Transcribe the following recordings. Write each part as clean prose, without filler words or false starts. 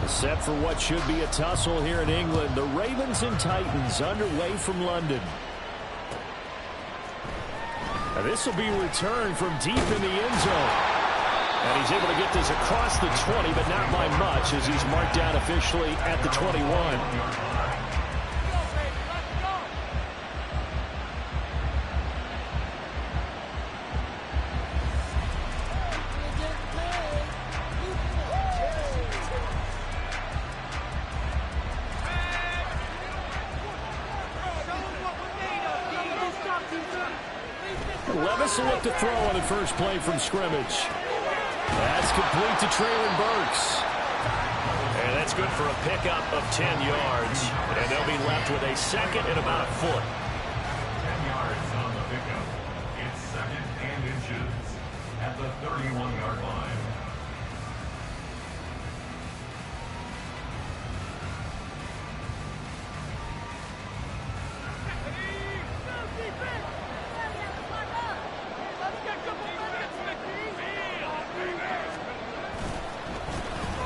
Set for what should be a tussle here in England. The Ravens and Titans underway from London. This will be returned from deep in the end zone. And he's able to get this across the 20, but not by much as he's marked down officially at the 21. Levis will look to throw on the first play from scrimmage. That's complete to Traylon Burks. And that's good for a pickup of 10 yards. And they'll be left with a second and about a foot. 10 yards on the pickup. It's second and inches at the 31-yard line.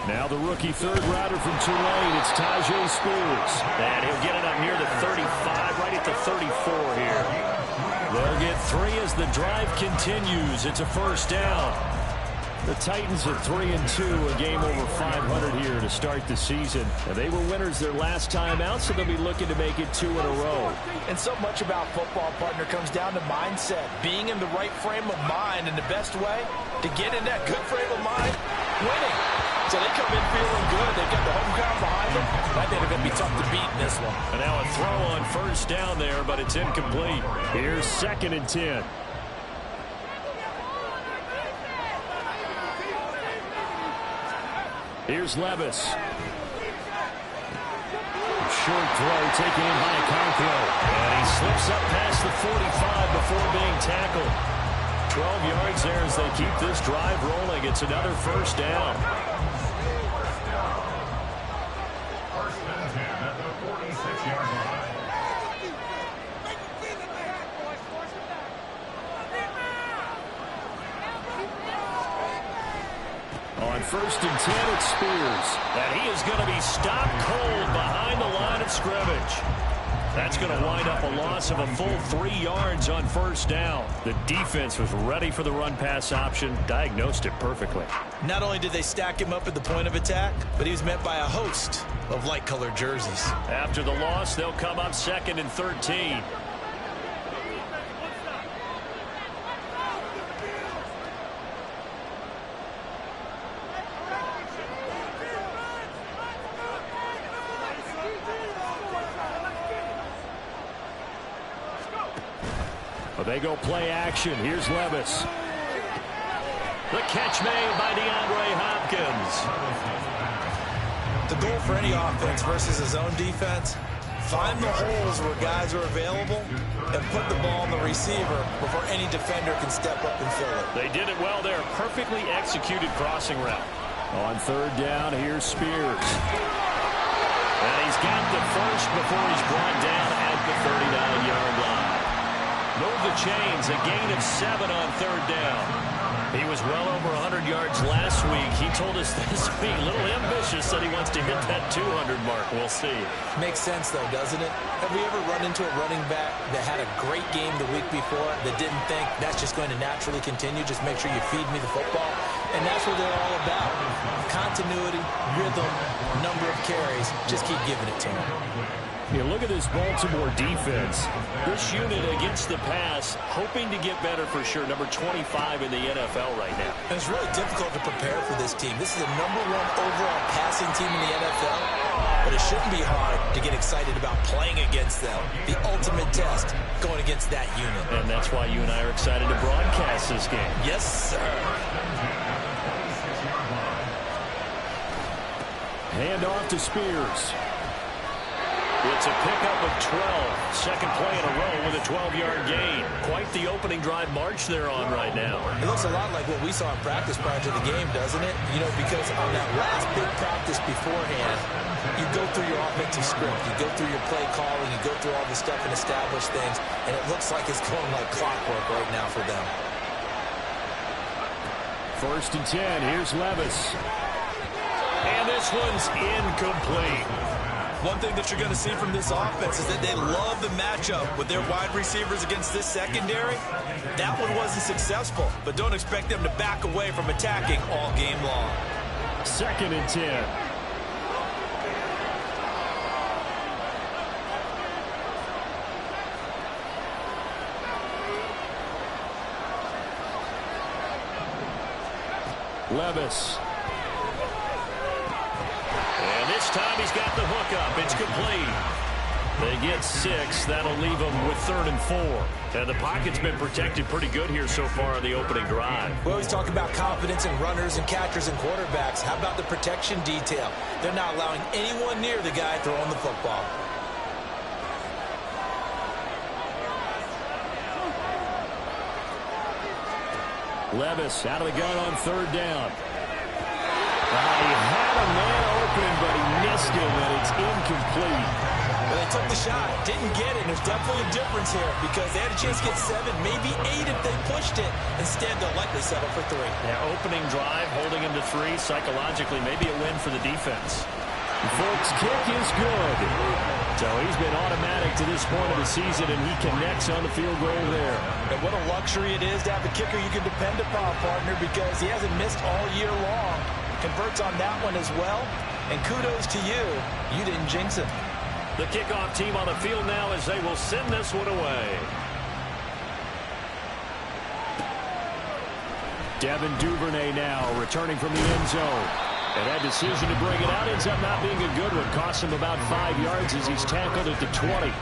Now the rookie third rounder from Tulane, it's Tyjae Spears. And he'll get it up near the 35, right at the 34 here. They'll get 3 as the drive continues. It's a first down. The Titans at 3-2, a game over 500 here to start the season. And they were winners their last time out, so they'll be looking to make it 2 in a row. And so much about football, partner, comes down to mindset. Being in the right frame of mind, and the best way to get in that good frame of mind, winning. So they come in feeling good. They've got the home crowd behind them. I think they're going to be tough to beat in this one. And now a throw on first down there, but it's incomplete. Here's 2nd and 10. Here's Levis. Short throw taken in by Okonkwo. And he slips up past the 45 before being tackled. 12 yards there as they keep this drive rolling. It's another first down. First and 10 at the 46-yard line. On 1st and 10, it's Spears. And he is going to be stopped cold behind the line of scrimmage. That's going to wind up a loss of a full 3 yards on first down. The defense was ready for the run-pass option, diagnosed it perfectly. Not only did they stack him up at the point of attack, but he was met by a host of light-colored jerseys. After the loss, they'll come up 2nd and 13. They go play action. Here's Levis. The catch made by DeAndre Hopkins. The goal for any offense versus his own defense, find the holes where guys are available and put the ball on the receiver before any defender can step up and fill it. They did it well there. Perfectly executed crossing route. On 3rd down, here's Spears. And he's got the first before he's brought down at the 39-yard line. Move the chains, a gain of 7 on 3rd down. He was well over 100 yards last week. He told us this week, a little ambitious, that he wants to hit that 200 mark. We'll see. Makes sense, though, doesn't it? Have we ever run into a running back that had a great game the week before that didn't think that's just going to naturally continue? Just make sure you feed me the football. And that's what they're all about. Continuity, rhythm, number of carries. Just keep giving it to him. You look at this Baltimore defense. This unit against the pass, hoping to get better for sure. Number 25 in the NFL right now. And it's really difficult to prepare for this team. This is the #1 overall passing team in the NFL. But it shouldn't be hard to get excited about playing against them. The ultimate test going against that unit. And that's why you and I are excited to broadcast this game. Yes, sir. Hand off to Spears. It's a pickup of 12. Second play in a row with a 12-yard gain. Quite the opening drive march they're on right now. It looks a lot like what we saw in practice prior to the game, doesn't it? You know, because on that last big practice beforehand, you go through your offensive script, you go through your play calling, you go through all the stuff and establish things, and it looks like it's going like clockwork right now for them. 1st and 10. Here's Levis. And this one's incomplete. One thing that you're going to see from this offense is that they love the matchup with their wide receivers against this secondary. That one wasn't successful, but don't expect them to back away from attacking all game long. 2nd and 10. Levis. And this time he's got the hook up. It's complete. They get 6. That'll leave them with 3rd and 4. And the pocket's been protected pretty good here so far on the opening drive. We always talk about confidence in runners and catchers and quarterbacks. How about the protection detail? They're not allowing anyone near the guy throwing the football. Levis out of the gun on 3rd down. He had a man open, but he missed him, and it's incomplete. Well, they took the shot, didn't get it. There's definitely a difference here because they had a chance to get 7, maybe 8 if they pushed it. Instead, they'll likely settle for 3. Yeah, opening drive, holding him to 3. Psychologically, maybe a win for the defense. Folks, kick is good. So he's been automatic to this point of the season, and he connects on the field goal there. And what a luxury it is to have a kicker you can depend upon, partner, because he hasn't missed all year long. Converts on that one as well. And kudos to you. You didn't jinx it. The kickoff team on the field now as they will send this one away. Devin Duvernay now returning from the end zone. And that decision to bring it out ends up not being a good one. Costs him about 5 yards as he's tackled at the 20.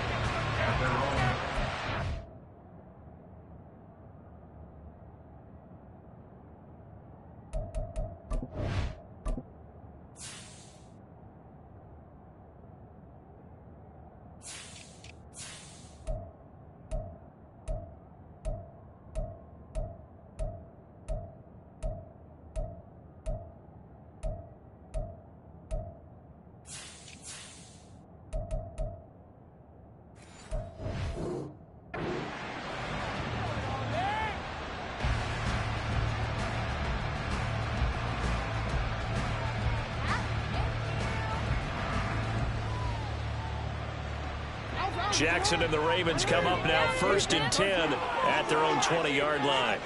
Jackson and the Ravens come up now 1st and 10 at their own 20-yard line.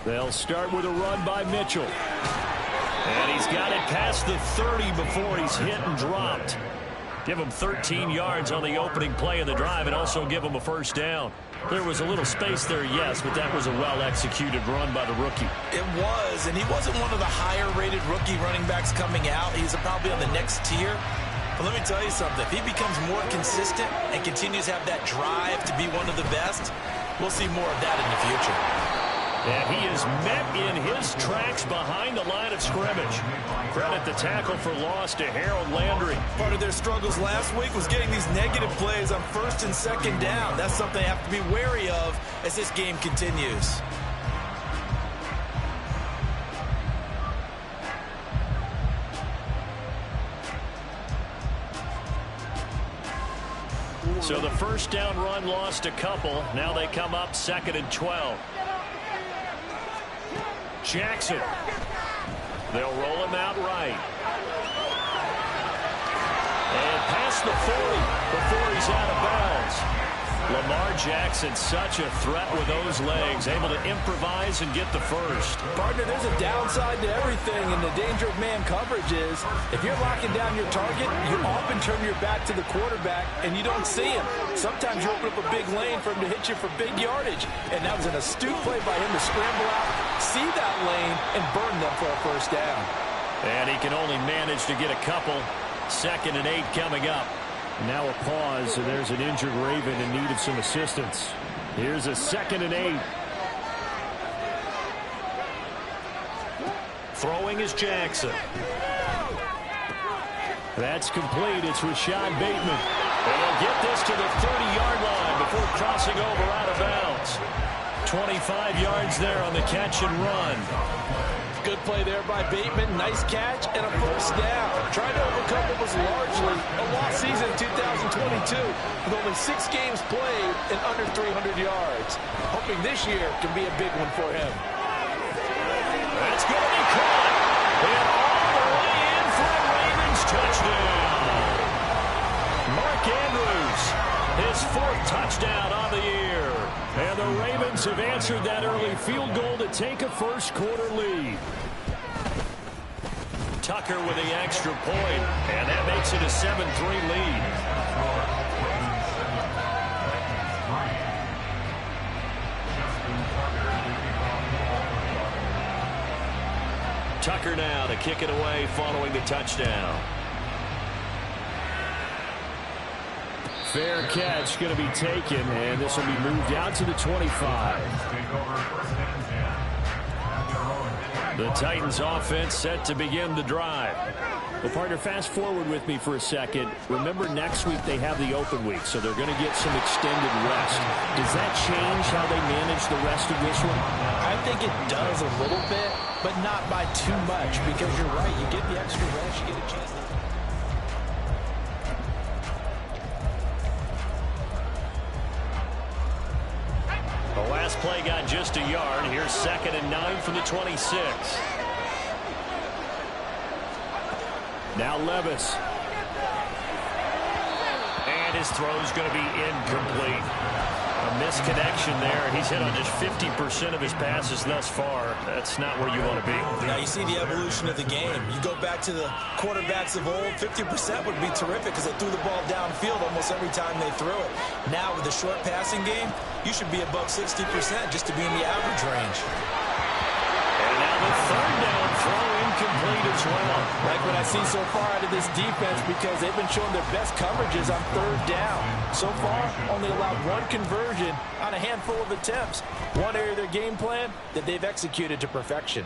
They'll start with a run by Mitchell. And he's got it past the 30 before he's hit and dropped. Give him 13 yards on the opening play of the drive and also give him a 1st down. There was a little space there, yes, but that was a well-executed run by the rookie. It was, and he wasn't one of the higher-rated rookie running backs coming out. He's probably on the next tier. But let me tell you something. If he becomes more consistent and continues to have that drive to be one of the best, we'll see more of that in the future. And he is met in his tracks behind the line of scrimmage. Credit the tackle for loss to Harold Landry. Part of their struggles last week was getting these negative plays on 1st and 2nd down. That's something they have to be wary of as this game continues. So the 1st down run lost a couple. Now they come up 2nd and 12. Jackson. They'll roll him out right. And past the 40 before he's out of bounds. Lamar Jackson, such a threat with those legs, able to improvise and get the 1st. Partner, there's a downside to everything, and the danger of man coverage is if you're locking down your target, you often turn your back to the quarterback, and you don't see him. Sometimes you open up a big lane for him to hit you for big yardage, and that was an astute play by him to scramble out, see that lane, and burn them for a 1st down. And he can only manage to get a couple. 2nd and 8 coming up. Now a pause, and there's an injured Raven in need of some assistance. Here's a 2nd and 8. Throwing is Jackson. That's complete. It's Rashad Bateman. And he'll get this to the 30-yard line before crossing over out of bounds. 25 yards there on the catch and run. Good play there by Bateman. Nice catch and a 1st down. Trying to overcome what was largely a lost season in 2022 with only 6 games played and under 300 yards. Hoping this year can be a big one for him. That's going to be caught. And all touchdown. Mark Andrews, his 4th touchdown on the year. And the Ravens have answered that early field goal to take a first-quarter lead. Tucker with the extra point, and that makes it a 7-3 lead. Tucker now to kick it away following the touchdown. Fair catch going to be taken, and this will be moved out to the 25. The Titans offense set to begin the drive. Well, partner, fast forward with me for a second. Remember, next week they have the open week, so they're going to get some extended rest. Does that change how they manage the rest of this one? I think it does a little bit, but not by too much, because you're right. You get the extra rest, you get a chance to... The last play got just a yard. Here's 2nd and 9 from the 26. Now Levis. And his throw's going to be incomplete. A misconnection there. He's hit on just 50% of his passes thus far. That's not where you want to be. Now you see the evolution of the game. You go back to the quarterbacks of old, 50% would be terrific because they threw the ball downfield almost every time they threw it. Now with the short passing game, you should be above 60% just to be in the average range. And now the 3rd down throw incomplete as well. Like what I see so far out of this defense, because they've been showing their best coverages on 3rd down. So far, only allowed 1 conversion on a handful of attempts. One area of their game plan that they've executed to perfection.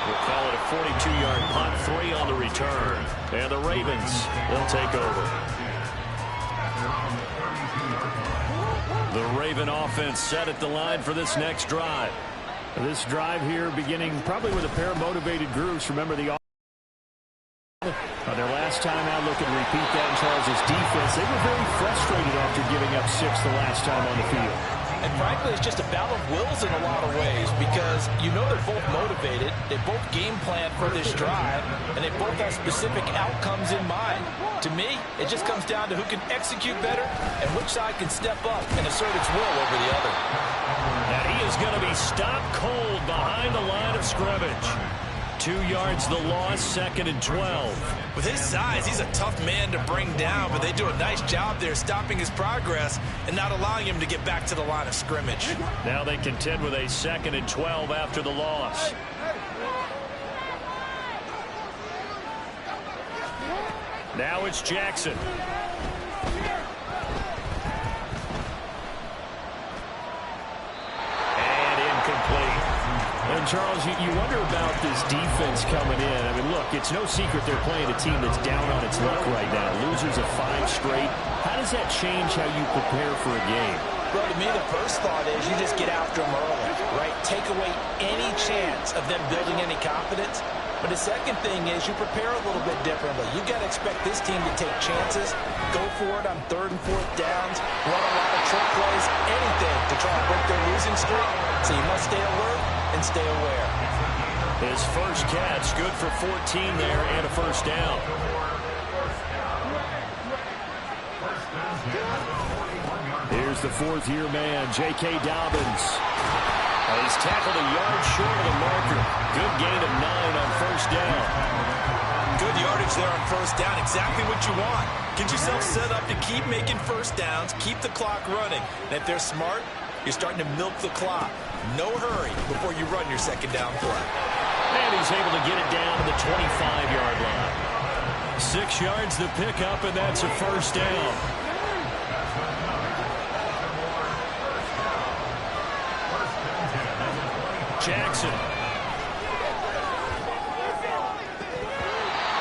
We'll call it a 42-yard punt, 3 on the return. And the Ravens will take over. The Raven offense set at the line for this next drive. This drive here beginning probably with a pair of motivated groups. Remember the their last time out, looking to repeat that in Charles' defense. They were very frustrated after giving up 6 the last time on the field. And frankly, it's just a battle of wills in a lot of ways, because you know they're both motivated, they both game plan for this drive, and they both have specific outcomes in mind. To me, it just comes down to who can execute better and which side can step up and assert its will over the other. And he is going to be stopped cold behind the line of scrimmage. 2 yards the loss, 2nd and 12. With his size, he's a tough man to bring down, but they do a nice job there stopping his progress and not allowing him to get back to the line of scrimmage. Now they contend with a 2nd and 12 after the loss. Now it's Jackson. And incomplete. And, Charles, you wonder about this defense coming in. I mean, look, it's no secret they're playing a team that's down on its luck right now. Losers of 5 straight. How does that change how you prepare for a game? Well, to me, the first thought is you just get after them early, right? Take away any chance of them building any confidence. But the second thing is you prepare a little bit differently. You've got to expect this team to take chances, go for it on 3rd and 4th downs, run a lot of trick plays, anything to try and break their losing streak. So you must stay alert and stay aware. His first catch, good for 14 there and a first down. Here's the 4th-year man, J.K. Dobbins. He's tackled a yard short of the marker. Good gain of 9 on first down. Good yardage there on first down. Exactly what you want. Get yourself set up to keep making first downs, keep the clock running. And if they're smart, you're starting to milk the clock. No hurry before you run your 2nd down play. And he's able to get it down to the 25-yard line. 6 yards the pickup, and that's a first down. Jackson.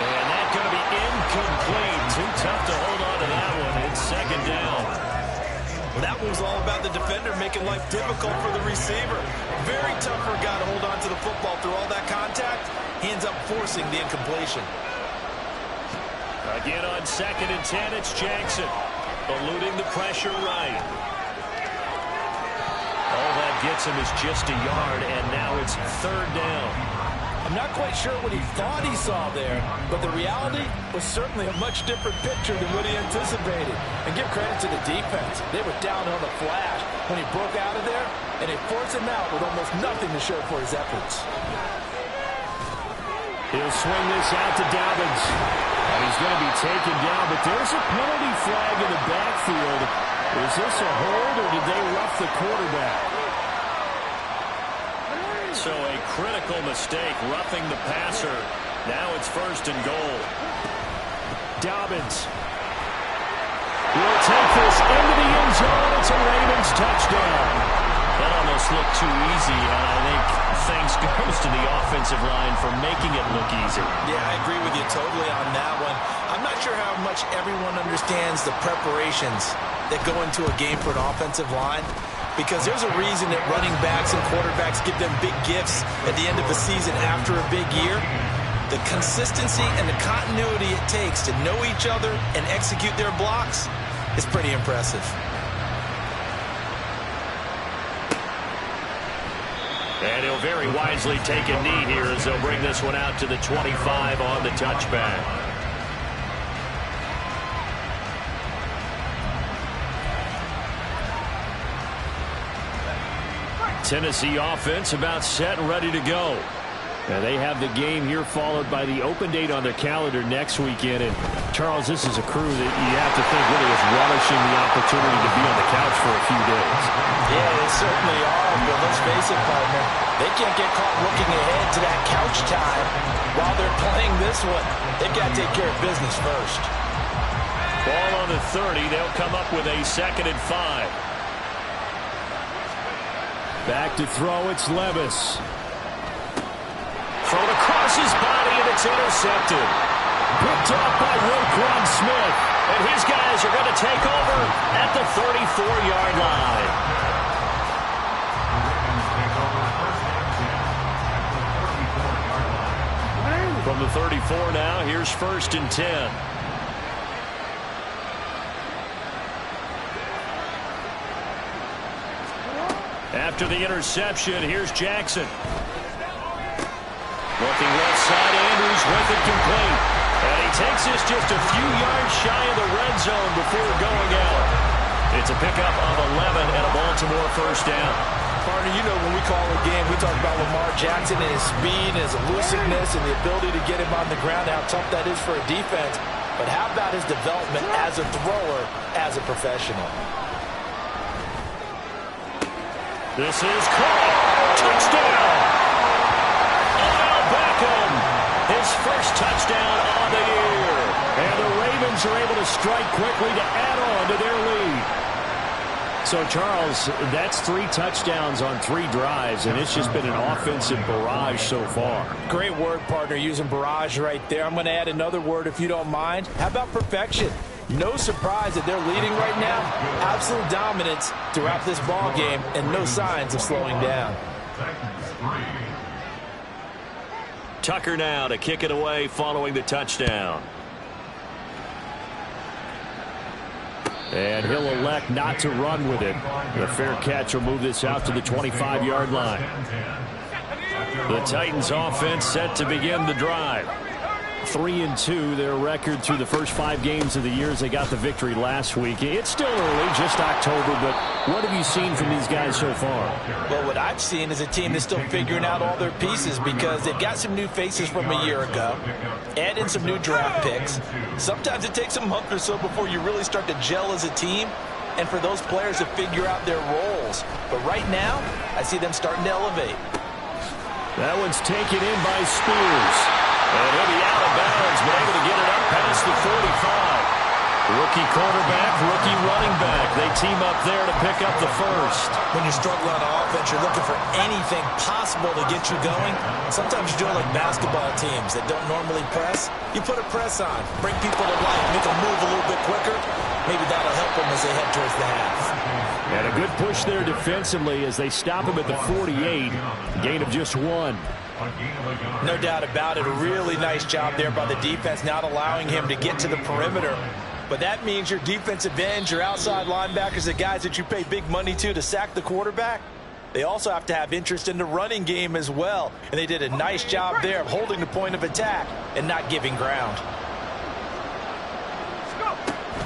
And that's going to be incomplete. Too tough to hold on to that one. It's 2nd down. Well, that one was all about the defender making life difficult for the receiver. Very tough for a guy to hold on to the football through all that contact. He ends up forcing the incompletion. Again on 2nd and 10, it's Jackson. Eluding the pressure right. All that gets him is just a yard, and now it's 3rd down. A I'm not quite sure what he thought he saw there, but the reality was certainly a much different picture than what he anticipated. And give credit to the defense. They were down on the flash when he broke out of there, and they forced him out with almost nothing to show for his efforts. He'll swing this out to Dobbins. And he's going to be taken down, but there's a penalty flag in the backfield. Is this a hold, or did they rough the quarterback? So a critical mistake, roughing the passer. Now it's 1st and goal. Dobbins will take this into the end zone. It's a Ravens touchdown. That almost looked too easy, and I think thanks goes to the offensive line for making it look easy. Yeah, I agree with you totally on that one. I'm not sure how much everyone understands the preparations that go into a game for an offensive line, because there's a reason that running backs and quarterbacks give them big gifts at the end of a season after a big year. The consistency and the continuity it takes to know each other and execute their blocks is pretty impressive. And he'll very wisely take a knee here as they'll bring this one out to the 25 on the touchback. Tennessee offense about set and ready to go. And they have the game here followed by the open date on their calendar next weekend. And Charles, this is a crew that you have to think really is relishing the opportunity to be on the couch for a few days. Yeah, they certainly are, but let's face it, partner. They can't get caught looking ahead to that couch time while they're playing this one. They've got to take care of business first. Ball on the 30. They'll come up with a 2nd and 5. Back to throw, it's Levis. Thrown across his body, and it's intercepted. Picked up by Roquan Smith. And his guys are going to take over at the 34-yard line. From the 34 now, here's 1st and 10. After the interception, here's Jackson. Looking left side, Andrews with it complete. And he takes this just a few yards shy of the red zone before going out. It's a pickup of 11 and a Baltimore 1st down. Partner, you know when we call a game, we talk about Lamar Jackson and his speed and his elusiveness and the ability to get him on the ground, how tough that is for a defense. But how about his development as a thrower, as a professional? This is caught. Touchdown! Odell Beckham, his 1st touchdown on the year. And the Ravens are able to strike quickly to add on to their lead. So, Charles, that's 3 touchdowns on 3 drives, and it's just been an offensive barrage so far. Great word, partner, using barrage right there. I'm going to add another word if you don't mind. How about perfection? No surprise that they're leading right now. Absolute dominance throughout this ball game and no signs of slowing down. Tucker now to kick it away following the touchdown. And he'll elect not to run with it. The fair catch will move this out to the 25-yard line. The Titans offense set to begin the drive. 3-2, their record through the first 5 games of the year as they got the victory last week. It's still early, just October, but what have you seen from these guys so far? Well, what I've seen is a team that's still figuring out all their pieces because they've got some new faces from a year ago, add in some new draft picks. Sometimes it takes a month or so before you really start to gel as a team and for those players to figure out their roles. But right now, I see them starting to elevate. That one's taken in by Spears. And he'll be out of bounds, but able to get it up past the 45. Rookie quarterback, rookie running back. They team up there to pick up the 1st. When you're struggling on offense, you're looking for anything possible to get you going. Sometimes you're doing like basketball teams that don't normally press. You put a press on, bring people to life, make them move a little bit quicker. Maybe that'll help them as they head towards the half. And a good push there defensively as they stop him at the 48. Gain of just 1. No doubt about it. A really nice job there by the defense, not allowing him to get to the perimeter. But that means your defensive ends, your outside linebackers, the guys that you pay big money to sack the quarterback, they also have to have interest in the running game as well. And they did a nice job there of holding the point of attack and not giving ground.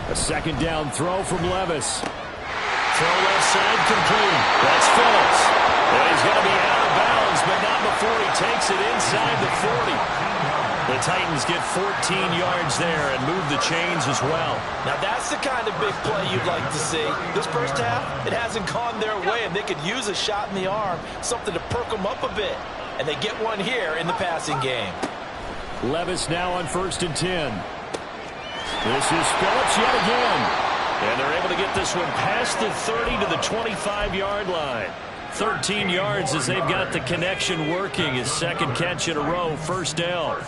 A second down throw from Levis. Throw left side complete. That's Phillips. And he's going to be out of bounds, but not before he takes it inside the 40. The Titans get 14 yards there and move the chains as well. Now that's the kind of big play you'd like to see. This first half, it hasn't gone their way, and they could use a shot in the arm, something to perk them up a bit. And they get one here in the passing game. Levis now on 1st and 10. This is Phillips yet again. And they're able to get this one past the 30 to the 25-yard line. 13 yards as they've got the connection working. His second catch in a row, first down.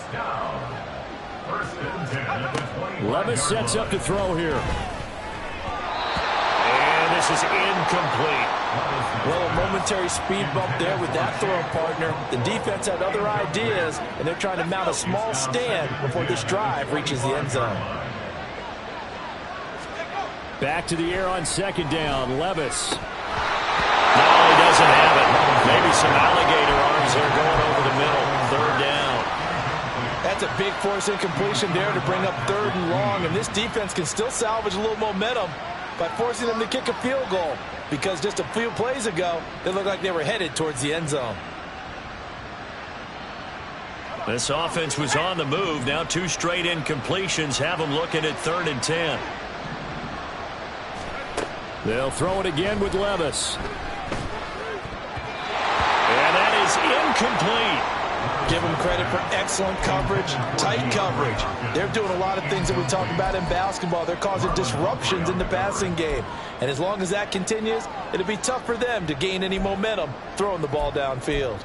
Levis sets up to throw here. And this is incomplete. Well, a momentary speed bump there with that throw, partner. The defense had other ideas, and they're trying to mount a small stand before this drive reaches the end zone. Back to the air on second down. Levis. No, he doesn't have it. Maybe some alligator arms there going over the middle. Third down. That's a big force incompletion there to bring up 3rd and long, and this defense can still salvage a little momentum by forcing them to kick a field goal, because just a few plays ago, they looked like they were headed towards the end zone. This offense was on the move. Now 2 straight incompletions have them looking at 3rd and 10. They'll throw it again with Levis. And that is incomplete. Give them credit for excellent coverage, tight coverage. They're doing a lot of things that we talk about in basketball. They're causing disruptions in the passing game. And as long as that continues, it'll be tough for them to gain any momentum throwing the ball downfield.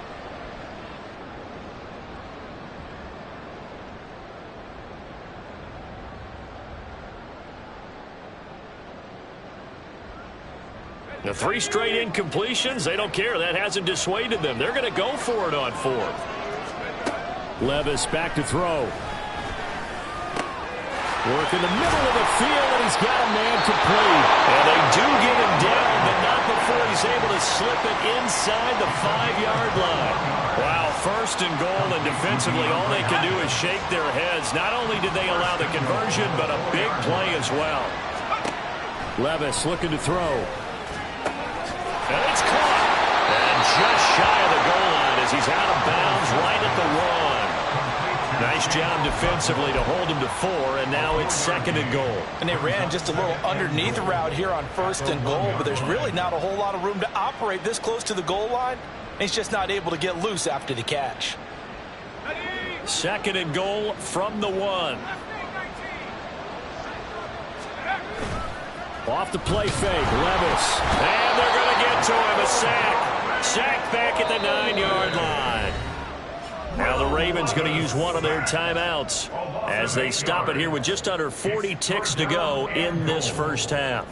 The 3 straight incompletions, they don't care. That hasn't dissuaded them. They're going to go for it on 4th. Levis back to throw. Work in the middle of the field, and he's got a man complete. And they do get him down, but not before he's able to slip it inside the 5-yard line. Wow, 1st and goal, and defensively all they can do is shake their heads. Not only did they allow the conversion, but a big play as well. Levis looking to throw. And it's caught. And just shy of the goal line as he's out of bounds right at the 1. Nice job defensively to hold him to 4, and now it's 2nd and goal. And they ran just a little underneath route here on 1st and goal, but there's really not a whole lot of room to operate this close to the goal line. He's just not able to get loose after the catch. 2nd and goal from the 1. Off the play fake, Levis. And they're going to get to him, a sack. Sack back at the 9-yard line. Now the Ravens going to use one of their timeouts as they stop it here with just under 40 ticks to go in this first half.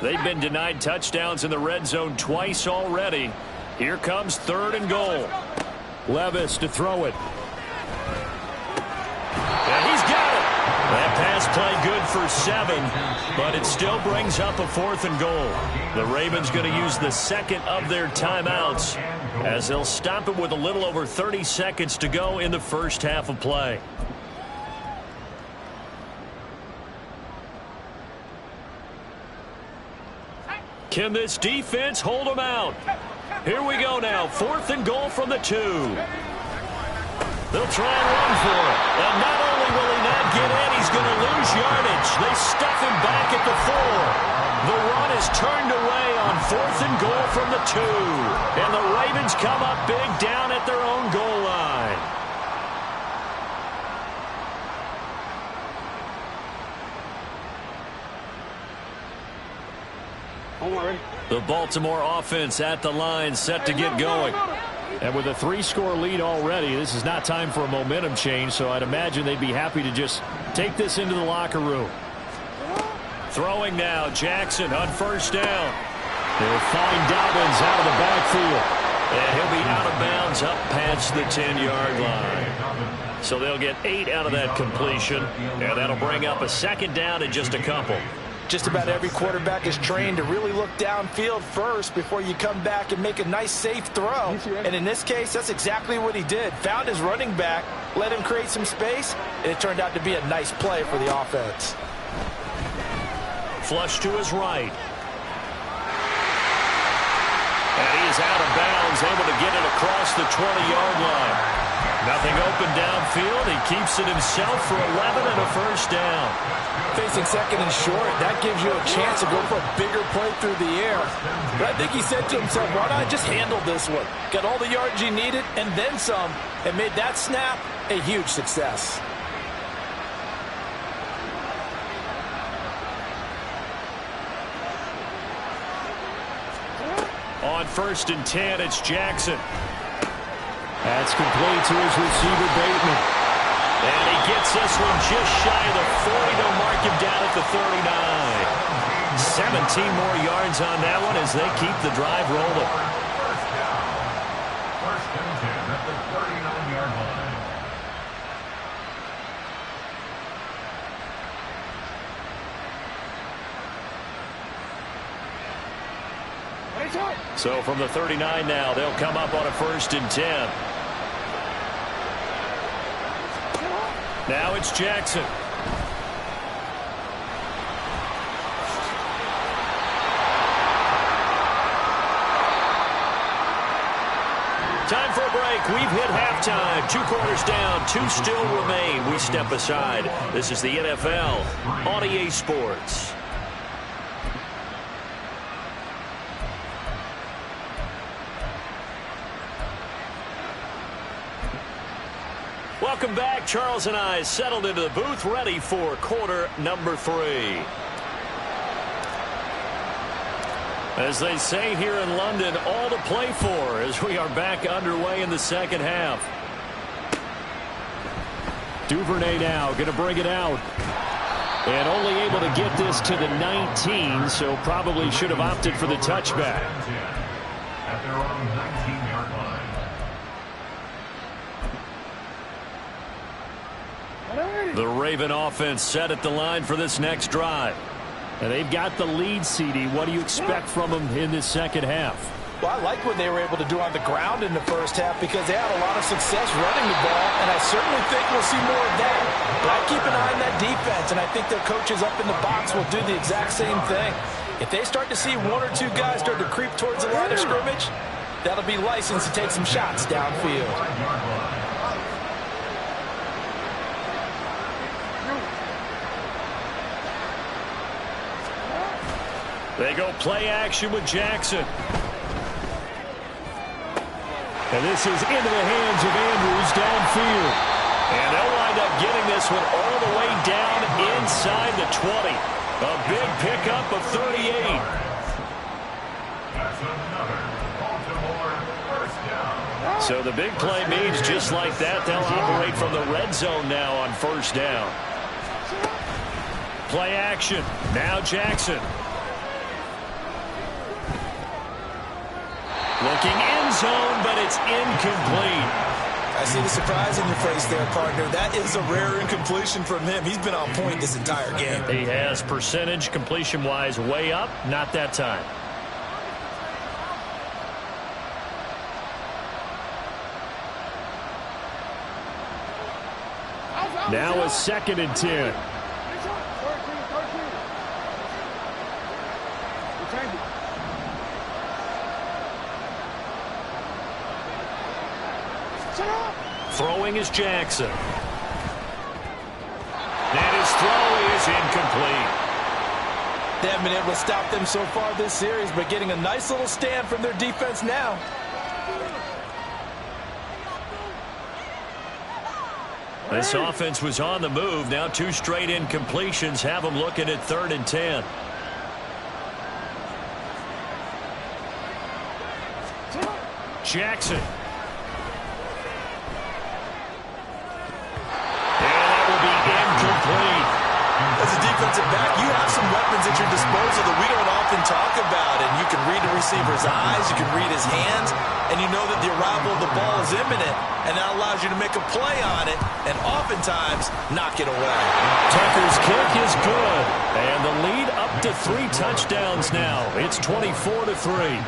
They've been denied touchdowns in the red zone twice already. Here comes 3rd and goal. Levis to throw it. And he's got it. That pass play good for 7, but it still brings up a 4th and goal. The Ravens going to use the 2nd of their timeouts as they'll stop it with a little over 30 seconds to go in the first half of play. Can this defense hold them out? Here we go now. 4th and goal from the 2. They'll try and run for it. And not only will he not get in, he's going to lose yardage. They stuff him back at the 4. The run is turned away on 4th and goal from the 2. And the Ravens come up big down at their own goal line. The Baltimore offense at the line, set to get going. And with a 3-score lead already, this is not time for a momentum change, so I'd imagine they'd be happy to just take this into the locker room. Throwing now, Jackson on 1st down. They'll find Dobbins out of the backfield. And he'll be out of bounds up past the 10-yard line. So they'll get 8 out of that completion, and that'll bring up a second down in just a couple. Just about every quarterback is trained to really look downfield first before you come back and make a nice, safe throw. And in this case, that's exactly what he did. Found his running back, let him create some space, and it turned out to be a nice play for the offense. Flush to his right. And he is out of bounds, able to get it across the 20-yard line. Nothing open downfield. He keeps it himself for 11 and a first down. Facing second and short, that gives you a chance to go for a bigger play through the air. But I think he said to himself, why not just handle this one? Got all the yards you needed and then some, and made that snap a huge success. On 1st and 10, it's Jackson. That's complete to his receiver, Bateman. And he gets this one just shy of the 40. They'll mark him down at the 39. 17 more yards on that one as they keep the drive rolling. First down. 1st and 10 at the 39-yard line. So from the 39 now, they'll come up on a 1st and 10. Now it's Jackson. Time for a break. We've hit halftime. 2 quarters down. 2 still remain. We step aside. This is the NFL on EA Sports. Welcome back. Charles and I settled into the booth, ready for quarter number 3. As they say here in London, all to play for as we are back underway in the second half. Duvernay now going to bring it out. And only able to get this to the 19, so probably should have opted for the touchback. At their own 19-yard line. The Raven offense set at the line for this next drive. And they've got the lead, CD. What do you expect from them in this second half? Well, I like what they were able to do on the ground in the first half because they had a lot of success running the ball, and I certainly think we'll see more of that. But I keep an eye on that defense, and I think their coaches up in the box will do the exact same thing. If they start to see 1 or 2 guys start to creep towards the line of scrimmage, that'll be licensed to take some shots downfield. They go play action with Jackson. And this is into the hands of Andrews downfield. And they'll wind up getting this one all the way down inside the 20. A big pickup of 38. That's another Baltimore first down. So the big play means just like that, they'll operate from the red zone now on 1st down. Play action. Now Jackson. Looking end zone, but it's incomplete. I see the surprise in your face there, partner. That is a rare incompletion from him. He's been on point this entire game. He has percentage completion-wise way up. Not that time. Now a 2nd and 10. Throwing is Jackson. And his throw is incomplete. They haven't been able to stop them so far this series, but getting a nice little stand from their defense now. This offense was on the move. Now 2 straight incompletions have them looking at 3rd and 10. Jackson. As a defensive defensive back, you have some weapons at your disposal that we don't often talk about. And you can read the receiver's eyes, you can read his hands, and you know that the arrival of the ball is imminent, and that allows you to make a play on it and oftentimes knock it away. Tucker's kick is good, and the lead up to 3 touchdowns now. It's 24-3.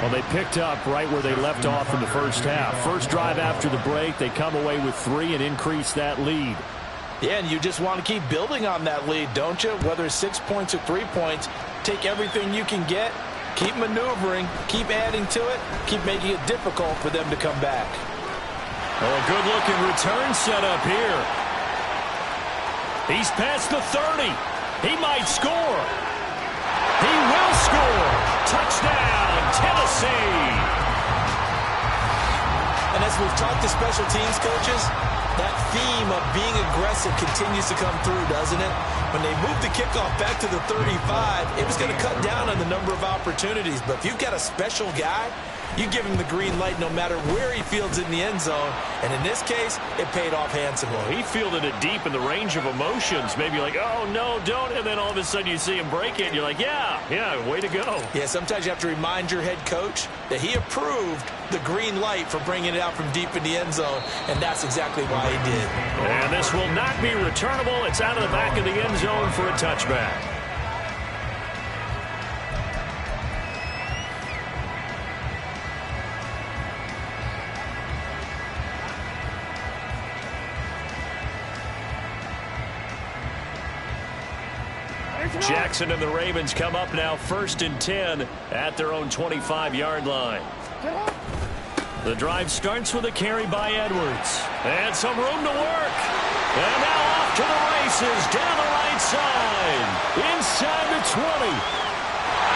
Well, they picked up right where they left off in the first half. First drive after the break, they come away with 3 and increase that lead. Yeah, and you just want to keep building on that lead, don't you? Whether it's 6 points or 3 points, take everything you can get, keep maneuvering, keep adding to it, keep making it difficult for them to come back. Oh, a good-looking return set up here. He's past the 30. He might score. He will score. Touchdown, Tennessee. And as we've talked to special teams coaches, that theme of being aggressive continues to come through, doesn't it? When they moved the kickoff back to the 35, it was going to cut down on the number of opportunities. But if you've got a special guy, you give him the green light no matter where he fields in the end zone. And in this case, it paid off handsomely. Well, he fielded it deep in the range of emotions. Maybe like, oh, no, don't. And then all of a sudden you see him break it, and you're like, yeah, way to go. Yeah, sometimes you have to remind your head coach that he approved the green light for bringing it out from deep in the end zone, and that's exactly why he did. And this will not be returnable. It's out of the back of the end zone for a touchback. Jackson and the Ravens come up now 1st and 10 at their own 25-yard line. The drive starts with a carry by Edwards. And some room to work. And now off to the races down the right side. Inside the 20.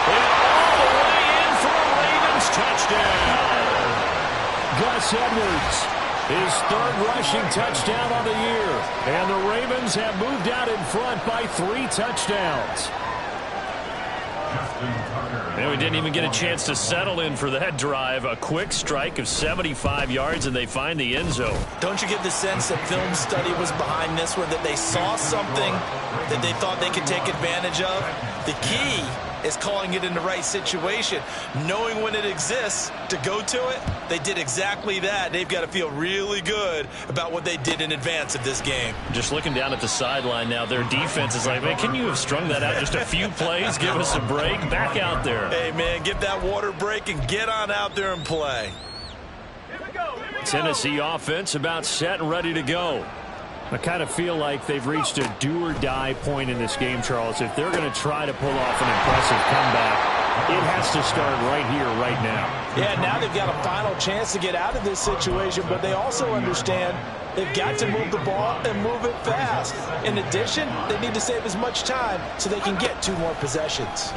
And all the way in for a Ravens touchdown. Gus Edwards, his 3rd rushing touchdown on the year. And the Ravens have moved out in front by 3 touchdowns. And we didn't even get a chance to settle in for that drive. A quick strike of 75 yards, and they find the end zone. Don't you get the sense that film study was behind this one, that they saw something that they thought they could take advantage of? The key is calling it in the right situation, knowing when it exists to go to it. They did exactly that. They've got to feel really good about what they did in advance of this game. Just looking down at the sideline now, their defense is like, man, can you have strung that out just a few plays? Give us a break. Back out there. Hey, man, give that water break and get on out there and play. Tennessee offense about set and ready to go. I kind of feel like they've reached a do-or-die point in this game, Charles. If they're going to try to pull off an impressive comeback, it has to start right here, right now. Yeah, now they've got a final chance to get out of this situation, but they also understand they've got to move the ball and move it fast. In addition, they need to save as much time so they can get 2 more possessions.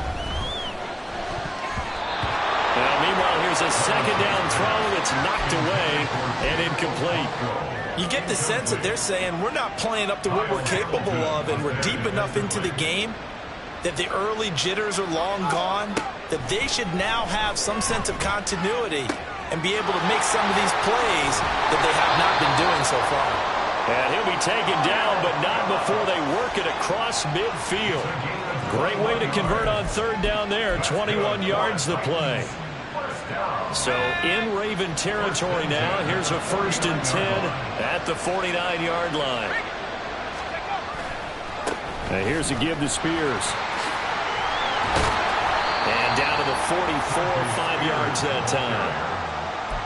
Meanwhile, here's a 2nd down throw that's knocked away and incomplete. You get the sense that they're saying we're not playing up to what we're capable of, and we're deep enough into the game that the early jitters are long gone, that they should now have some sense of continuity and be able to make some of these plays that they have not been doing so far. And he'll be taken down, but not before they work it across midfield. Great way to convert on 3rd down there. 21 yards the play. So in Raven territory now. Here's a 1st and 10 at the 49-yard line. And here's a give to Spears. And down to the 44, 5 yards that time.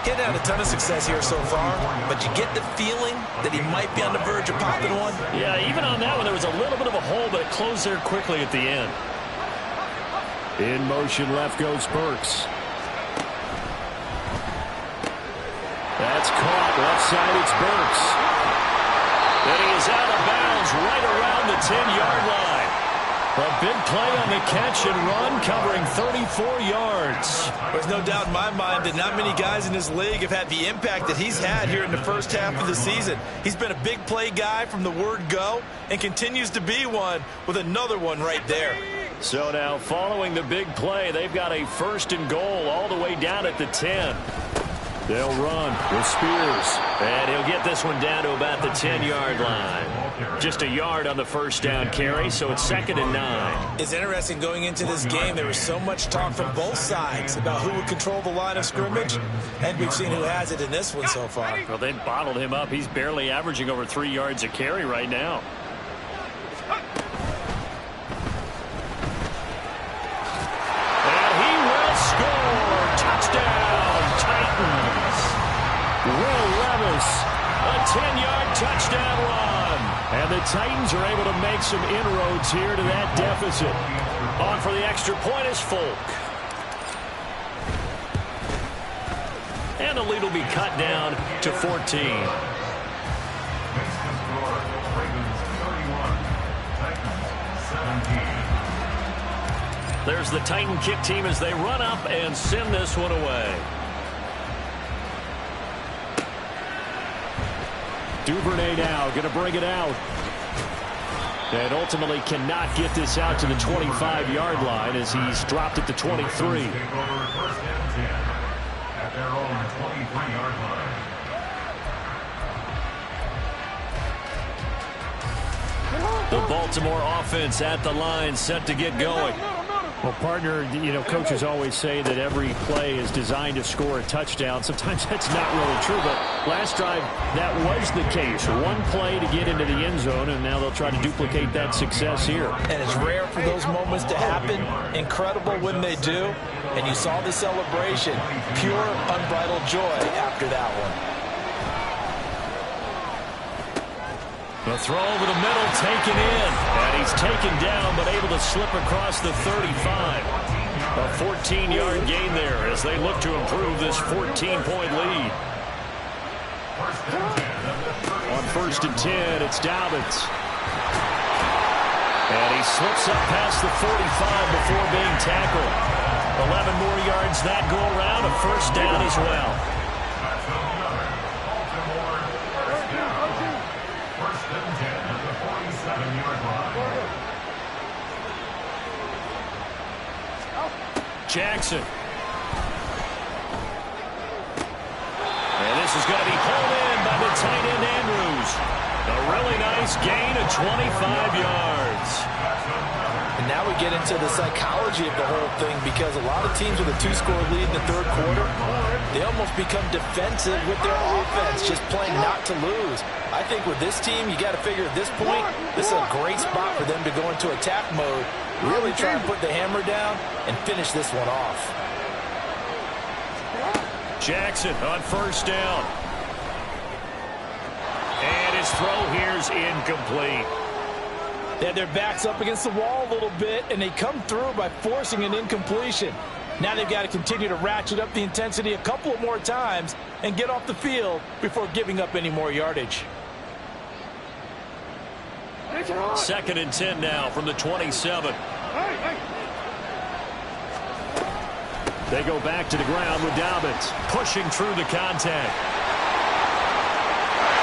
He's had a ton of success here so far, but you get the feeling that he might be on the verge of popping one. Yeah, even on that one, there was a little bit of a hole, but it closed there quickly at the end. In motion left goes Burks. That's caught. Left side, it's Burks. And he is out of bounds right around the 10-yard line. A big play on the catch and run, covering 34 yards. There's no doubt in my mind that not many guys in this league have had the impact that he's had here in the first half of the season. He's been a big play guy from the word go and continues to be one with another one right there. So now, following the big play, they've got a 1st and goal all the way down at the 10. They'll run with Spears. And he'll get this one down to about the 10-yard line. Just a yard on the first down carry, so it's 2nd and 9. It's interesting going into this game. There was so much talk from both sides about who would control the line of scrimmage, and we've seen who has it in this one so far. Well, they bottled him up. He's barely averaging over 3 yards a carry right now. And he will score. Touchdown, Titans. Will Levis, a 10-yard touchdown run. And the Titans are able to make some inroads here to that deficit. On for the extra point is Folk. And the lead will be cut down to 14. There's the Titan kick team as they run up and send this one away. Duvernay now going to bring it out. And ultimately cannot get this out to the 25-yard line as he's dropped at the 23. At their own 23-yard line. The Baltimore offense at the line, set to get going. Well, partner, you know, coaches always say that every play is designed to score a touchdown. Sometimes that's not really true, but last drive, that was the case. One play to get into the end zone, and now they'll try to duplicate that success here. And it's rare for those moments to happen. Incredible when they do. And you saw the celebration. Pure, unbridled joy after that one. The throw over the middle, taken in. And he's taken down, but able to slip across the 35. A 14-yard gain there as they look to improve this 14-point lead. On 1st and 10, it's Dobbins. And he slips up past the 45 before being tackled. 11 more yards that go around, a first down as well. Jackson. And this is going to be pulled in by the tight end Andrews. A really nice gain of 25 yards. And now we get into the psychology of the whole thing, because a lot of teams with a 2-score lead in the 3rd quarter, they almost become defensive with their offense, just playing not to lose. I think with this team, you got to figure at this point, this is a great spot for them to go into attack mode, really try and put the hammer down and finish this one off. Jackson on 1st down. And his throw here's incomplete. They had their backs up against the wall a little bit, and they come through by forcing an incompletion. Now they've got to continue to ratchet up the intensity a couple of more times and get off the field before giving up any more yardage. 2nd and 10 now from the 27. They go back to the ground with Dobbins pushing through the contact.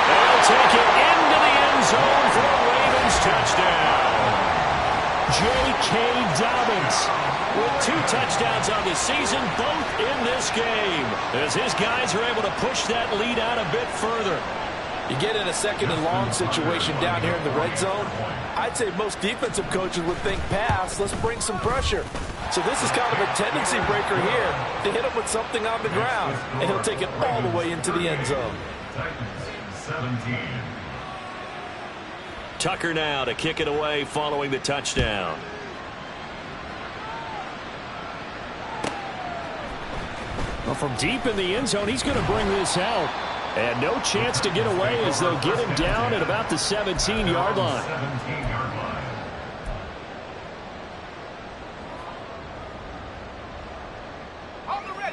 They'll take it into the end zone for a Ravens touchdown. J.K. Dobbins with 2 touchdowns on the season, both in this game, as his guys are able to push that lead out a bit further. You get in a 2nd and long situation down here in the red zone, I'd say most defensive coaches would think pass, let's bring some pressure. So this is kind of a tendency breaker here to hit him with something on the ground, and he'll take it all the way into the end zone. Titans 17. Tucker now to kick it away following the touchdown. Well, from deep in the end zone, he's going to bring this out. And no chance to get away as they'll get him down at about the 17-yard line. 17-yard line.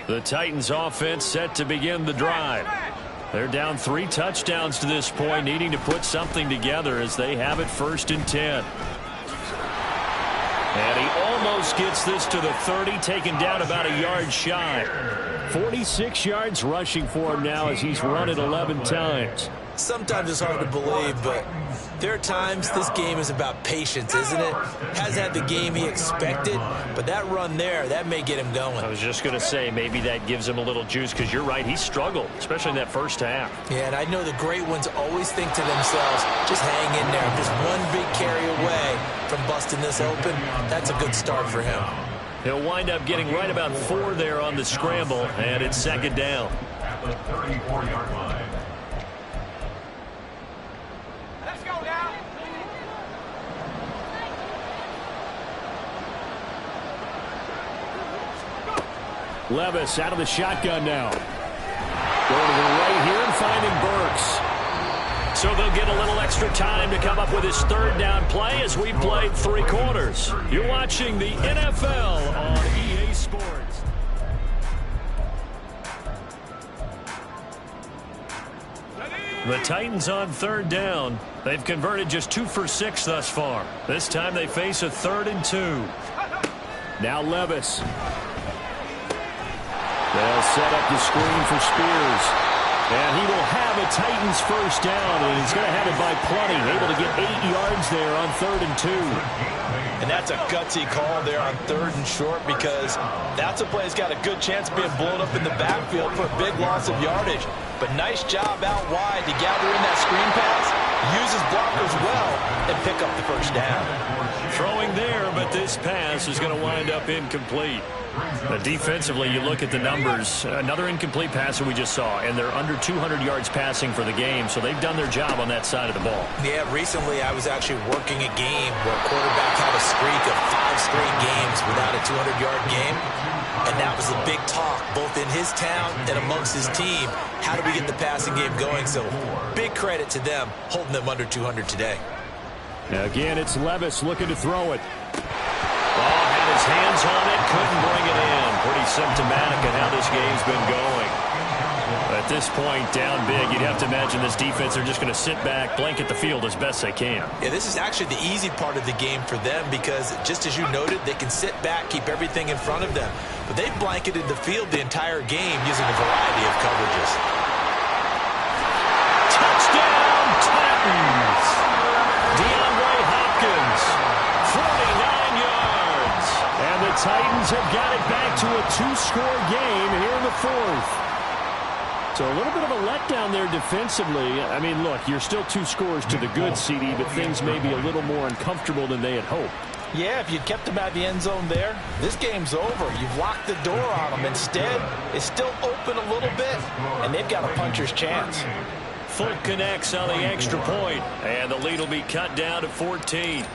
The Titans offense set to begin the drive. They're down 3 touchdowns to this point, needing to put something together as they have it 1st and 10. And he almost gets this to the 30, taken down about a yard shy. 46 yards rushing for him now as he's run it 11 times. Sometimes it's hard to believe, but There are times this game is about patience, isn't it? Has had the game he expected, but that run there, that may get him going. I was just going to say, maybe that gives him a little juice, because you're right, he struggled, especially in that first half. Yeah, and I know the great ones always think to themselves, just hang in there. I'm just one big carry away from busting this open. That's a good start for him. He'll wind up getting right about 4 there on the scramble, and it's second down. At the 34-yard line. Levis out of the shotgun now. Going to the right here and finding Burks. So they'll get a little extra time to come up with his third down play as we played 3 quarters. You're watching the NFL on EA Sports. The Titans on third down. They've converted just 2 for 6 thus far. This time they face a 3rd and 2. Now Levis. They'll set up the screen for Spears. And he will have a Titans first down, and he's going to have it by plenty. Able to get 8 yards there on 3rd and 2. And that's a gutsy call there on 3rd and short, because that's a play that's got a good chance of being blown up in the backfield for a big loss of yardage. But nice job out wide to gather in that screen pass, use his blockers well, and pick up the first down. Throwing there, but this pass is going to wind up incomplete. Defensively, you look at the numbers. Another incomplete passer we just saw, and they're under 200 yards passing for the game, so they've done their job on that side of the ball. Yeah, recently I was actually working a game where a quarterback had a streak of 5 straight games without a 200-yard game, and that was a big talk, both in his town and amongst his team. How do we get the passing game going? So big credit to them holding them under 200 today. Again, it's Levis looking to throw it. Had his hands on it, couldn't bring it in. Pretty symptomatic of how this game's been going. At this point, down big, you'd have to imagine this defense are just going to sit back, blanket the field as best they can. Yeah, this is actually the easy part of the game for them, because just as you noted, they can sit back, keep everything in front of them. But they've blanketed the field the entire game using a variety of coverages. Touchdown, Titans! DeAndre Hopkins, 49 yards. And the Titans have got it back to a 2-score game here in the 4th. So a little bit of a letdown there defensively. I mean, look, you're still 2 scores to the good, CD, but things may be a little more uncomfortable than they had hoped. Yeah, if you'd kept them out of the end zone there, this game's over. You've locked the door on them. Instead, it's still open a little bit, and they've got a puncher's chance. Fulk connects on the extra point, and the lead will be cut down to 14.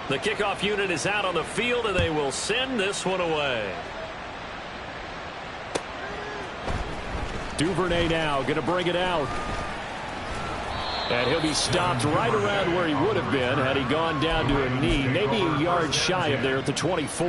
The kickoff unit is out on the field, and they will send this one away. Duvernay now going to bring it out. And he'll be stopped right around where he would have been had he gone down to a knee, maybe a yard shy of there at the 24.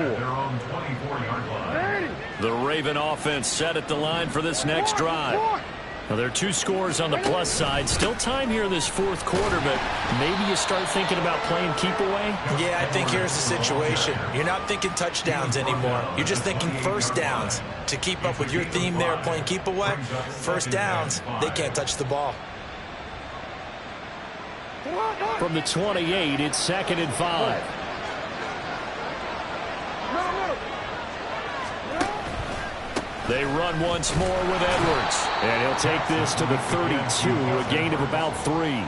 The Raven offense set at the line for this next drive. Now, there are 2 scores on the plus side. Still time here in this 4th quarter, but maybe you start thinking about playing keep away? Yeah, I think here's the situation. You're not thinking touchdowns anymore. You're just thinking first downs. To keep up with your theme there, playing keep away, first downs, they can't touch the ball. From the 28, it's 2nd and 5. They run once more with Edwards. And he'll take this to the 32, a gain of about 3.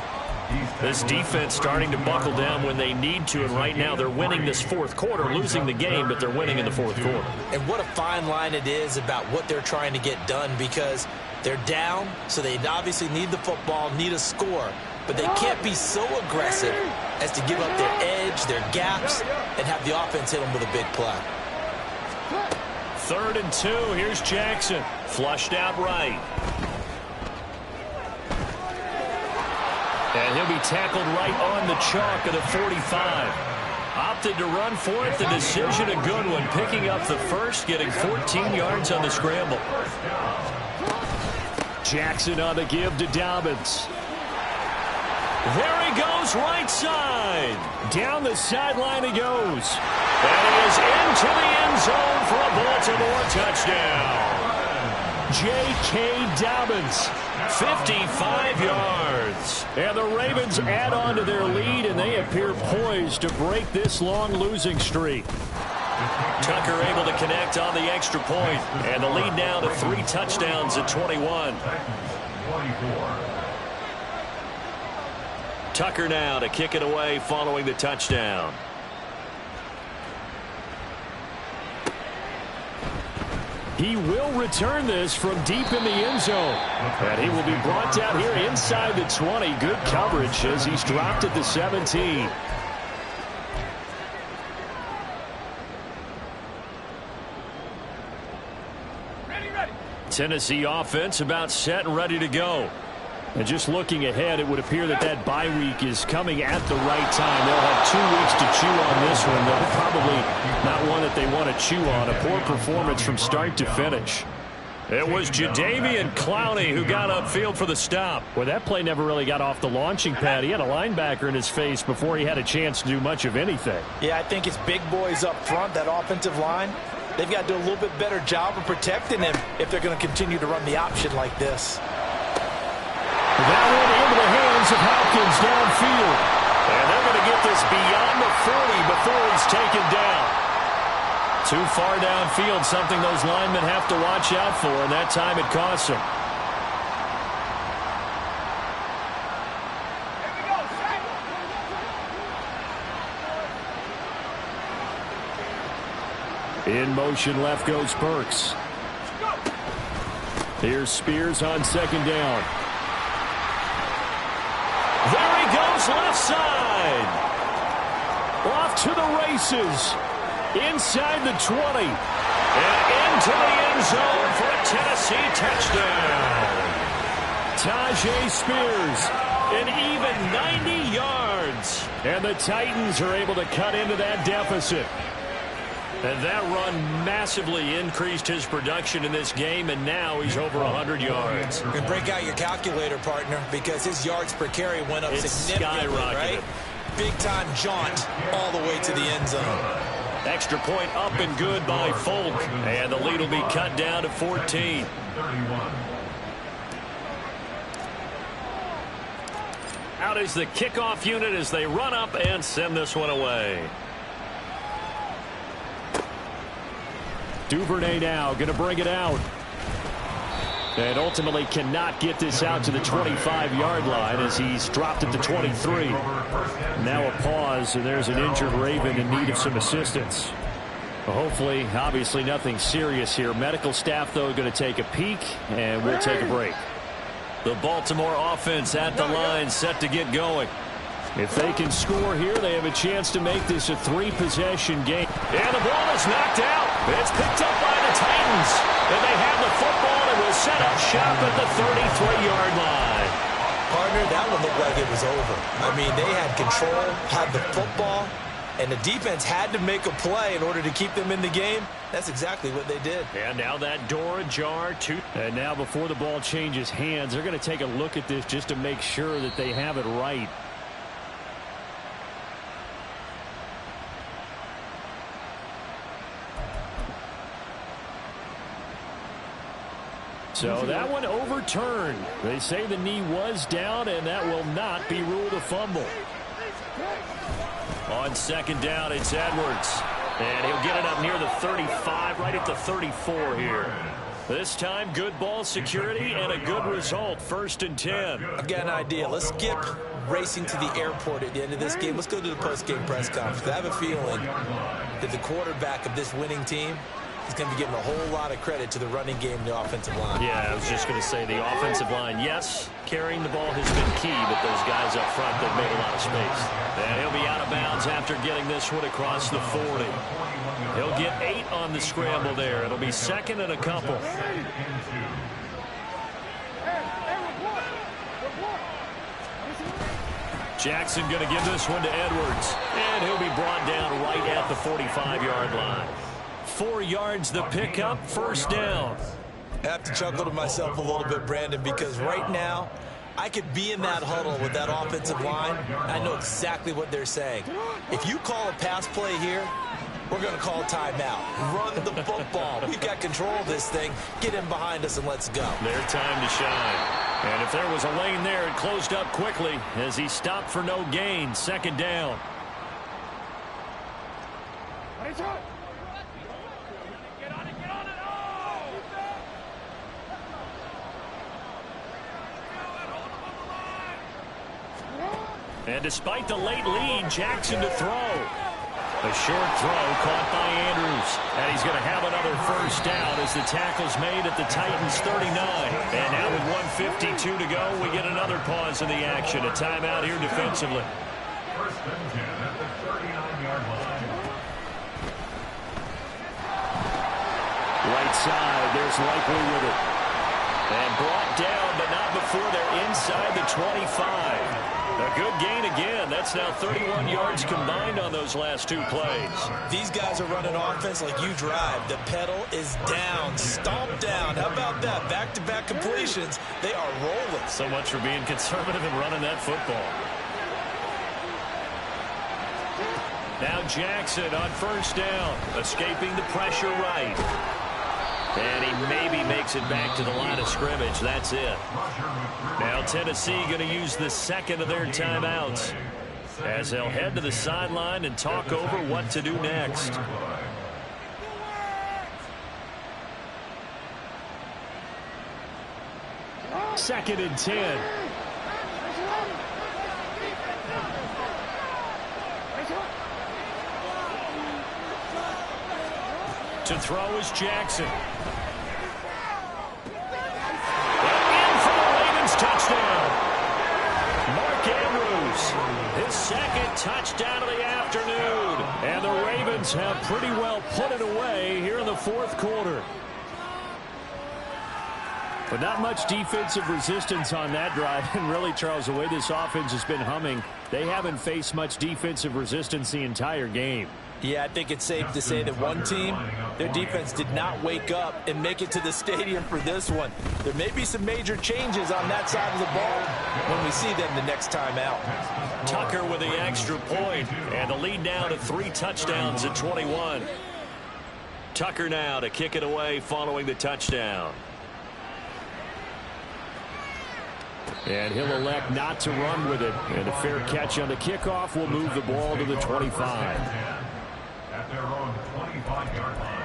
This defense starting to buckle down when they need to, and right now they're winning this 4th quarter, losing the game, but they're winning in the 4th quarter. And what a fine line it is about what they're trying to get done, because they're down, so they obviously need the football, need a score, but they can't be so aggressive as to give up their edge, their gaps, and have the offense hit them with a big play. 3rd and 2. Here's Jackson. Flushed out right. And he'll be tackled right on the chalk of the 45. Opted to run for it. The decision a good one. Picking up the first, getting 14 yards on the scramble. Jackson on the give to Dobbins. There he goes, right side. Down the sideline he goes. And he is into the end zone for a Baltimore touchdown. J.K. Dobbins. 55 yards. And the Ravens add on to their lead, and they appear poised to break this long losing streak. Tucker able to connect on the extra point, and the lead now to 3 touchdowns at 21. Tucker now to kick it away following the touchdown. He will return this from deep in the end zone. And he will be brought down here inside the 20. Good coverage as he's dropped at the 17. Tennessee offense about set and ready to go. And just looking ahead, it would appear that that bye week is coming at the right time. They'll have 2 weeks to chew on this one, though probably not one that they want to chew on. A poor performance from start to finish. It was Jadeveon Clowney who got upfield for the stop. Well, that play never really got off the launching pad. He had a linebacker in his face before he had a chance to do much of anything. Yeah, I think it's big boys up front, that offensive line. They've got to do a little bit better job of protecting him if they're going to continue to run the option like this. That one into the hands of Hopkins downfield. And they're going to get this beyond the 40 before he's taken down. Too far downfield, something those linemen have to watch out for, and that time it costs them. In motion left goes Burks. Here's Spears on second down. There he goes left side. Off to the races. Inside the 20. And into the end zone for a Tennessee touchdown. Tajay Spears, an even 90 yards. And the Titans are able to cut into that deficit. And that run massively increased his production in this game, and now he's over 100 yards. And break out your calculator, partner, because his yards per carry went up significantly, right? Big-time jaunt all the way to the end zone. Extra point up and good by Folk. And the lead will be cut down to 14. Out is the kickoff unit as they run up and send this one away. Duvernay now going to bring it out. And ultimately cannot get this out to the 25-yard line as he's dropped at the 23. Now a pause, and there's an injured Raven in need of some assistance. Well, hopefully, obviously nothing serious here. Medical staff, though, going to take a peek, and we'll take a break. The Baltimore offense at the line, set to get going. If they can score here, they have a chance to make this a 3-possession game. And the ball is knocked out. It's picked up by the Titans. And they have the football and will set up shop at the 33-yard line. Partner, that one looked like it was over. I mean, they had control, had the football, and the defense had to make a play in order to keep them in the game. That's exactly what they did. And now that door ajar, too. And now before the ball changes hands, they're going to take a look at this just to make sure that they have it right. So that one overturned. They say the knee was down, and that will not be ruled a fumble. On second down, it's Edwards. And he'll get it up near the 35, right at the 34 here. This time, good ball security and a good result, 1st and 10. I've got an idea. Let's skip racing to the airport at the end of this game. Let's go to the post-game press conference. I have a feeling that the quarterback of this winning team is going to be giving a whole lot of credit to the running game and the offensive line. Yeah, I was just going to say the offensive line, yes, carrying the ball has been key, but those guys up front, they've made a lot of space. And he'll be out of bounds after getting this one across the 40. He'll get 8 on the scramble there. It'll be 2nd and a couple. Jackson going to give this one to Edwards. And he'll be brought down right at the 45-yard line. 4 yards the pickup, 1st down. I have to chuckle to myself a little bit, Brandon, because right now I could be in that huddle with that offensive line. I know exactly what they're saying. If you call a pass play here, we're going to call timeout. Run the football. We've got control of this thing. Get in behind us and let's go. Their time to shine. And if there was a lane there, it closed up quickly as he stopped for no gain. Second down. And despite the late lead, Jackson to throw. A short throw caught by Andrews. And he's going to have another first down as the tackle's made at the Titans' 39. And now with 1:52 to go, we get another pause in the action. A timeout here defensively. First and 10 at the 39-yard line. Right side, there's Likely with it. And brought down, but not before they're inside the 25. A good gain again. That's now 31 yards combined on those last two plays. These guys are running offense like you drive. The pedal is down, stomped down. How about that? Back-to-back completions. They are rolling. So much for being conservative and running that football. Now Jackson on first down, escaping the pressure right. And he maybe makes it back to the line of scrimmage. That's it. Now Tennessee going to use the second of their timeouts as they'll head to the sideline and talk over what to do next. Second and 10. To throw is Jackson. In for the Ravens touchdown. Mark Andrews, his second touchdown of the afternoon. And the Ravens have pretty well put it away here in the fourth quarter. But not much defensive resistance on that drive. And really, Charles, the way this offense has been humming, they haven't faced much defensive resistance the entire game. Yeah, I think it's safe to say that one team, their defense did not wake up and make it to the stadium for this one. There may be some major changes on that side of the ball when we see them the next time out. Tucker with the extra point, and the lead now to 3 touchdowns at 21. Tucker now to kick it away following the touchdown. And he'll elect not to run with it. And a fair catch on the kickoff will move the ball to the 25. At their own 25-yard line.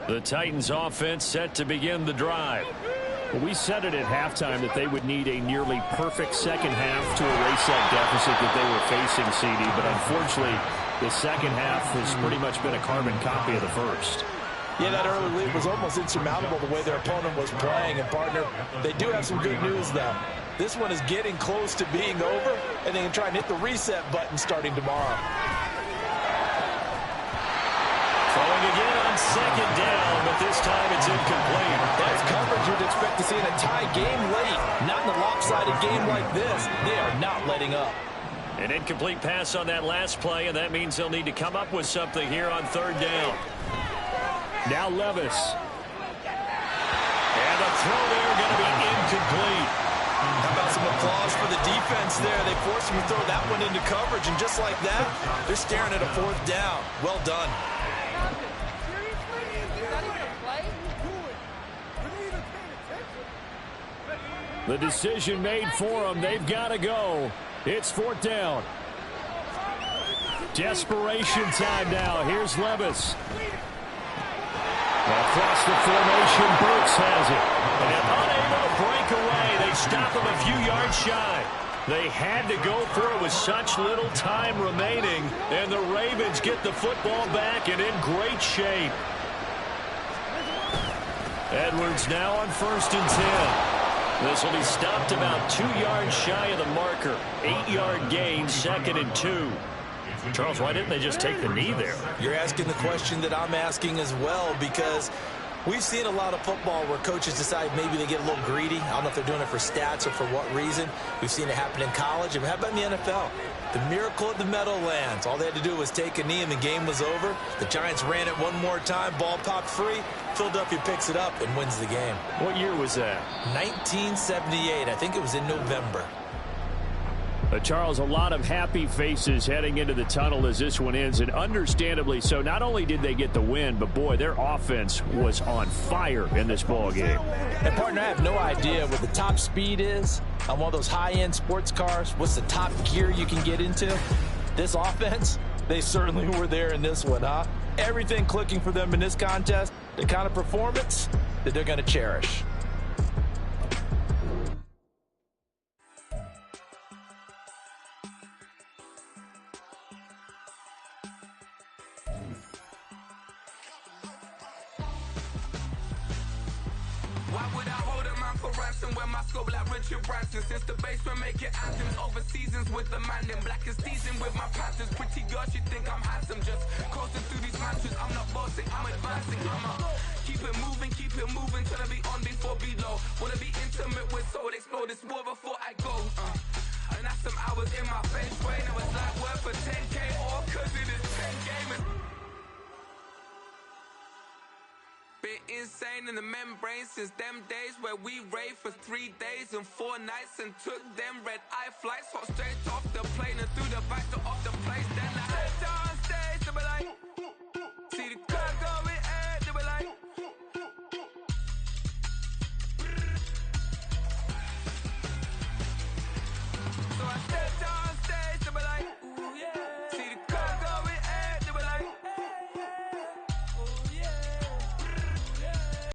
The Titans offense set to begin the drive. Well, we said it at halftime that they would need a nearly perfect second half to erase that deficit that they were facing, CD. But unfortunately, the second half has pretty much been a carbon copy of the first. Yeah, that early lead was almost insurmountable the way their opponent was playing. And, partner, they do have some good news, though. This one is getting close to being over, and they can try and hit the reset button starting tomorrow. Throwing again on second down, but this time it's incomplete. That's coverage you'd expect to see in a tie game late. Not in a lopsided game like this. They are not letting up. An incomplete pass on that last play, and that means they'll need to come up with something here on third down. Now Levis. And the throw there going to be incomplete. How about some applause for the defense there? They forced him to throw that one into coverage, and just like that, they're staring at a fourth down. Well done. The decision made for them. They've got to go. It's fourth down. Desperation time now. Here's Levis. Across the formation, Burks has it. And unable to break away. They stop him a few yards shy. They had to go for it with such little time remaining. And the Ravens get the football back and in great shape. Edwards now on first and 10. This will be stopped about 2 yards shy of the marker. 8-yard gain, second and 2. Charles, why didn't they just take the knee there? You're asking the question that I'm asking as well, because We've seen a lot of football where coaches decide maybe they get a little greedy. I don't know if they're doing it for stats or for what reason. We've seen it happen in college. And how about in the NFL? The miracle of the Meadowlands. All they had to do was take a knee and the game was over. The Giants ran it one more time. Ball popped free. Philadelphia picks it up and wins the game. What year was that? 1978. I think it was in November. Charles, a lot of happy faces heading into the tunnel as this one ends, and understandably so. Not only did they get the win, but, boy, their offense was on fire in this ball game. And, partner, I have no idea what the top speed is on one of those high-end sports cars. What's the top gear you can get into? This offense, they certainly were there in this one, huh? Everything clicking for them in this contest, the kind of performance that they're going to cherish. Why would I hold a man for ransom when my scope like Richard Branson? Since the basement making anthems over seasons with the man in black is teasing with my patterns. Pretty girl, she think I'm handsome. Just coasting through these mantras. I'm not bossing, I'm advancing. Keep it moving till I be on before below. Wanna be intimate with soul, explore this war before I go. And that's some hours in my face way. Now it's like work for 10K all cause it is 10 gamers. Been insane in the membrane since them days where we raved for 3 days and 4 nights and took them red eye flights. Hot straight off the plane and through the back door.